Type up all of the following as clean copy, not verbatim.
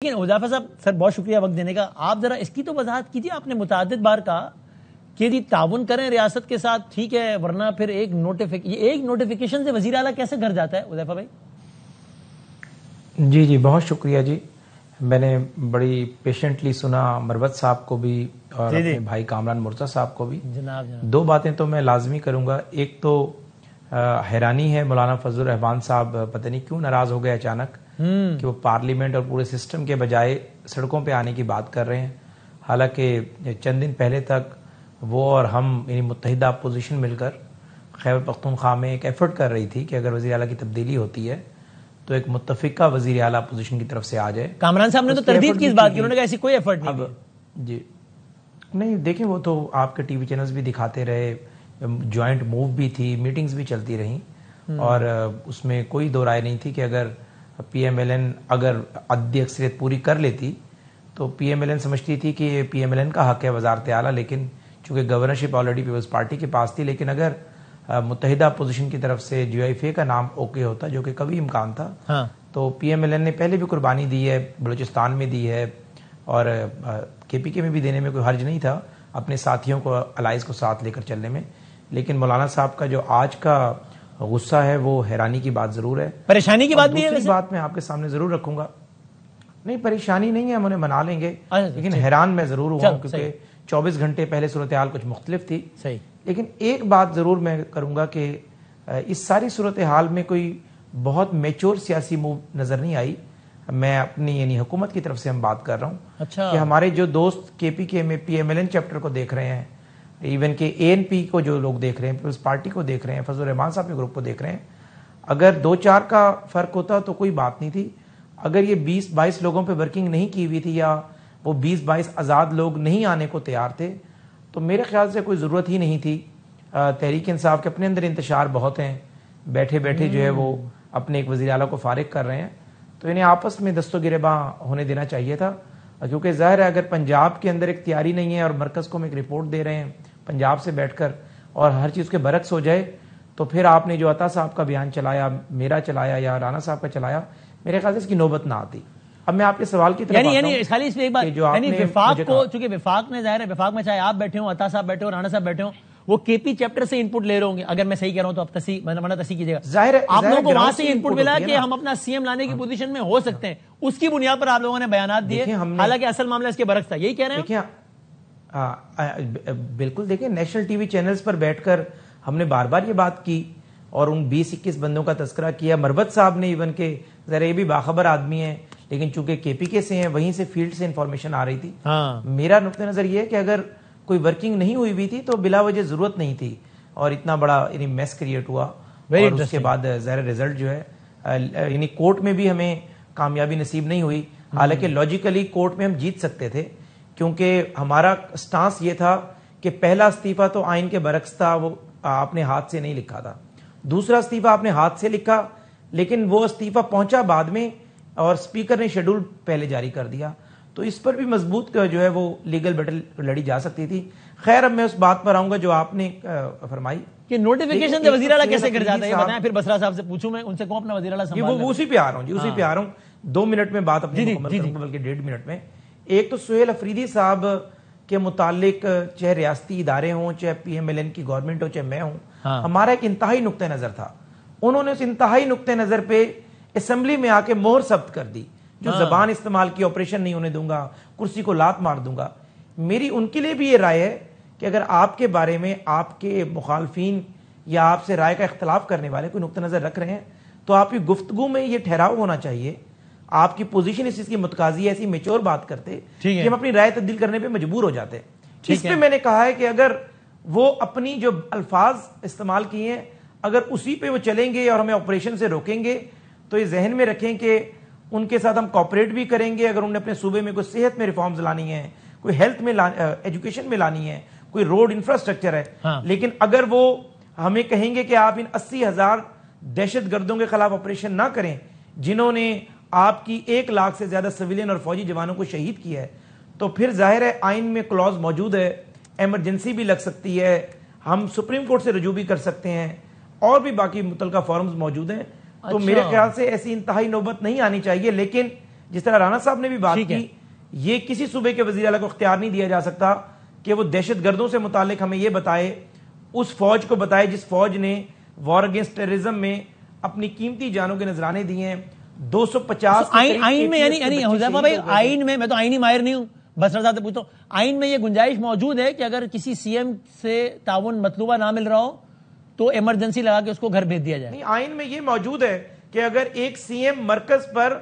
لیکن حذیفہ صاحب سر بہت شکریہ وقت دینے کا. آپ ذرا اس کی تو وضاحت کیجیے. آپ نے متعدد بار کہا کہ جی تعاون کریں ریاست کے ساتھ, ٹھیک ہے, ورنہ پھر ایک نوٹیفیکیشن سے وزیر اعلیٰ کیسے گھر جاتا ہے حذیفہ بھائی؟ جی بہت شکریہ جی. میں نے بڑی پیشنٹلی سنا مروت صاحب کو بھی اور اپنے بھائی کامران مرتضیٰ صاحب کو بھی. جناب دو باتیں تو میں لازمی کروں گا. ایک تو حیرانی ہے مولانا فضل الرحمان صاحب پتہ نہیں کیوں ناراض ہو گئے اچانک کہ وہ پارلیمنٹ اور پورے سسٹم کے بجائے سڑکوں پہ آنے کی بات کر رہے ہیں. حالانکہ چند دن پہلے تک وہ اور ہم یعنی متحدہ اپوزیشن مل کر خیبر پختونخوا میں ایک ایفرٹ کر رہی تھی کہ اگر وزیر اعلیٰ کی تبدیلی ہوتی ہے تو ایک متفقہ وزیر اعلیٰ اپوزیشن کی طرف سے آ جائے. کامران صاحب نے تو تردید کی اس بات کی, انہوں نے کہا ایسی کوئی ایفرٹ نہیں. جی نہیں دیکھیں, وہ تو آپ کے ٹی وی چینلز بھی دکھاتے رہے, جوائنٹ موو بھی تھی, میٹنگز بھی چلتی رہیں اور اس میں کوئی دو رائے نہیں تھی کہ اگر پی ایم ایل این اگر عددی اکثریت پوری کر لیتی تو پی ایم ایل این سمجھتی تھی کہ یہ پی ایم ایل این کا حق ہے وزارت اعلیٰ, لیکن چونکہ گورنرشپ آلریڈی پیپلز پارٹی کے پاس تھی. لیکن اگر متحدہ اپوزیشن کی طرف سے جی آئی ایف اے کا نام اوکے ہوتا, جو کہ کبھی امکان تھا, تو پی ایم ایل این نے پہلے بھی قربانی دی ہے, بلوچستان میں دی ہے اور کے پی کے میں بھی دینے میں کوئی حرج نہیں تھا اپنے ساتھیوں کو الائز کو ساتھ لے کر چلنے میں. لیکن مولانا صاحب کا جو آج کا غصہ ہے وہ حیرانی کی بات ضرور ہے, پریشانی کی بات بھی ہے. دوسری بات میں آپ کے سامنے ضرور رکھوں گا, نہیں پریشانی نہیں ہے, ہم انہیں منا لیں گے, لیکن حیران میں ضرور ہوا ہوں کیونکہ 24 گھنٹے پہلے صورتحال کچھ مختلف تھی. لیکن ایک بات ضرور میں کروں گا کہ اس ساری صورتحال میں کوئی بہت میچور سیاسی موو نظر نہیں آئی. میں اپنی یعنی حکومت کی طرف سے ہم بات کر رہا ہوں کہ ہمارے جو دوست کے پی کے میں P M L N chapter کو دیکھ رہے ہیں, ایون کہ اے این پی کو جو لوگ دیکھ رہے ہیں, پیپلز پارٹی کو دیکھ رہے ہیں, فضل الرحمان صاحب کے گروپ کو دیکھ رہے ہیں, اگر 2-4 کا فرق ہوتا تو کوئی بات نہیں تھی. اگر یہ 20-22 لوگوں پہ ورکنگ نہیں کی ہوئی تھی یا وہ 20-22 آزاد لوگ نہیں آنے کو تیار تھے تو میرے خیال سے کوئی ضرورت ہی نہیں تھی. تحریک انصاف کے اپنے اندر انتشار بہت ہیں, بیٹھے بیٹھے جو ہے وہ اپنے ایک وزیر اعلیٰ کو فارغ کر رہے ہیں, تو انہیں آپس میں دست و گریباں ہونے دینا چاہیے تھا. کیونکہ ظاہر ہے اگر پنجاب کے اندر ایک تیاری نہیں ہے اور مرکز کو ہم ایک رپورٹ دے رہے ہیں پنجاب سے بیٹھ کر اور ہر چیز کے برعکس ہو جائے, تو پھر آپ نے جو عطا صاحب کا بیان چلایا, میرا چلایا یا رانا صاحب کا چلایا, میرے خیال سے اس کی نوبت نہ آتی. اب میں آپ کے سوال کی طرف یعنی خالی اس میں ایک بات, یعنی وفاق کو, چونکہ وفاق نے ظاہر ہے وفاق میں چاہے آپ بیٹھے ہوں, عطا صاحب بیٹھے ہوں, رانا صاحب بیٹھے ہوں, وہ کے پی چیپٹر سے انپٹ لے رہے ہوں گے. اگر میں صحیح کہہ رہا ہوں تو آپ تصحیح کیجیے گا. ظاہر ہے آپ لوگوں کو وہاں سے انپٹ ملا کہ ہم اپنا سی ایم لانے کی پوزیشن میں ہو سکتے ہیں, اس کی بنیاد پر آپ لوگوں نے بیانات دیے, حالانکہ اصل معاملہ اس کے برعکس تھا. یہی کہہ رہے ہیں بالکل. دیکھیں نیشنل ٹی وی چینلز پر بیٹھ کر ہم نے بار بار یہ بات کی اور ان 20-21 بندوں کا تذکرہ کیا. مروت صاحب نے ایون کہ ذرا یہ بھی باخبر آدمی ہیں, لیکن چونکہ کے پی کے سے ہیں وہیں سے فیلڈ سے انفارمیشن آ رہی تھی. میرا نقطہ نظر یہ ہے کہ اگر کوئی ورکنگ نہیں ہوئی تھی تو بلا وجہ ضرورت نہیں تھی اور اتنا بڑا یعنی میس کریٹ ہوا. اور اس کے بعد ظاہر رزلٹ جو ہے یعنی کورٹ میں بھی ہمیں کامیابی نصیب نہیں ہوئی. حالانکہ لاجیکلی کورٹ میں ہم جیت سکتے تھے کیونکہ ہمارا سٹانس یہ تھا کہ پہلا استعفیٰ تو آئین کے برعکس تھا, وہ آپ نے ہاتھ سے نہیں لکھا تھا. دوسرا استعفیٰ آپ نے ہاتھ سے لکھا, لیکن وہ استعفیٰ پہنچا بعد میں اور اسپیکر نے شیڈول پہلے جاری کر دیا, تو اس پر بھی مضبوط جو ہے وہ لیگل بیٹل لڑی جا سکتی تھی. خیر اب میں اس بات پر آؤں گا جو آپ نے فرمائی کہ نوٹیفیکیشن سے وزیر اعلیٰ کیسے کر جاتا ہے, یہ بتائیں. پھر بسرا صاحب سے پوچھوں, میں ان سے کہوں اپنا وزیر اعلیٰ سنبھال لیں. وہ اسی پہ آ رہا ہوں جی, اسی پہ آ رہا ہوں. 2 منٹ میں بات اپنی مکمل کروں بلکہ 1.5 منٹ میں. ایک تو سہیل افریدی صاحب کے متعلق چاہے ریاستی ادارے ہوں, چاہے پی ایم ایل این کی گورنمنٹ ہو, چاہے میں ہوں, ہمارا ایک انتہائی نقطہ نظر تھا. انہوں نے اس انتہائی نقطہ نظر پہ اسمبلی میں آ کے مہر ثبت کر دی, جو زبان استعمال کی, آپریشن نہیں ہونے دوں گا, کرسی کو لات مار دوں گا. میری ان کے لیے بھی یہ رائے ہے کہ اگر آپ کے بارے میں آپ کے مخالفین یا آپ سے رائے کا اختلاف کرنے والے کوئی نقطہ نظر رکھ رہے ہیں تو آپ کی گفتگو میں یہ ٹھہراؤ ہونا چاہیے, آپ کی پوزیشن اس چیز کی متقاضی ہے, ایسی میچور بات کرتے کہ ہم اپنی رائے تبدیل کرنے پہ مجبور ہو جاتے. اس پہ میں نے کہا ہے کہ اگر وہ اپنی جو الفاظ استعمال کیے ہیں اگر اسی پہ وہ چلیں گے اور ہمیں آپریشن سے روکیں گے تو یہ ذہن میں رکھیں کہ ان کے ساتھ ہم کوپریٹ بھی کریں گے. اگر انہوں نے اپنے صوبے میں کوئی صحت میں ریفارمز لانی ہیں, کوئی ہیلتھ میں ایجوکیشن میں لانی ہے, کوئی روڈ انفراسٹرکچر ہے, لیکن اگر وہ ہمیں کہیں گے کہ آپ ان 80,000 دہشت گردوں کے خلاف آپریشن نہ کریں جنہوں نے آپ کی 1 لاکھ سے زیادہ سویلین اور فوجی جوانوں کو شہید کیا ہے, تو پھر ظاہر ہے آئین میں کلوز موجود ہے, ایمرجنسی بھی لگ سکتی ہے, ہم سپریم کورٹ سے رجوع بھی کر سکتے ہیں, اور بھی باقی متعلقہ فارمز موجود ہیں. تو میرے خیال سے ایسی انتہائی نوبت نہیں آنی چاہیے. لیکن جس طرح رانا صاحب نے بھی بات کی، یہ کسی صوبے کے وزیر اعلیٰ کو اختیار نہیں دیا جا سکتا کہ وہ دہشت گردوں سے متعلق ہمیں یہ بتائے، اس فوج کو بتائے جس فوج نے وار اگینسٹ ٹیررزم میں اپنی قیمتی جانوں کے نذرانے دیے ہیں. 250 آئین میں یعنی حذیفہ بھائی آئین میں تو آئینی ماہر نہیں ہوں، بسر صاحب سے پوچھتا ہوں، آئین میں یہ گنجائش موجود ہے کہ اگر کسی سی ایم سے تعاون مطلوبہ نہ مل رہا ہو تو ایمرجنسی لگا کے اس کو گھر بھیج دیا جائے؟ نہیں، آئین میں یہ موجود ہے کہ اگر ایک سی ایم مرکز پر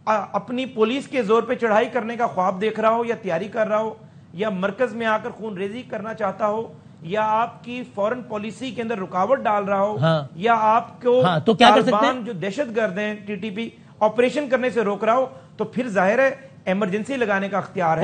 اپنی پولیس کے زور پہ چڑھائی کرنے کا خواب دیکھ رہا ہو یا تیاری کر رہا ہو، یا مرکز میں آ کر خون ریزی کرنا چاہتا ہو، یا آپ کی فورن پالیسی کے اندر رکاوٹ ڈال رہا ہو، یا آپ کو طالبان جو دہشت گرد ہیں ٹی ٹی پی آپریشن کرنے سے روک رہا ہو، تو پھر ظاہر ہے ایمرجنسی لگانے کا اختیار ہے.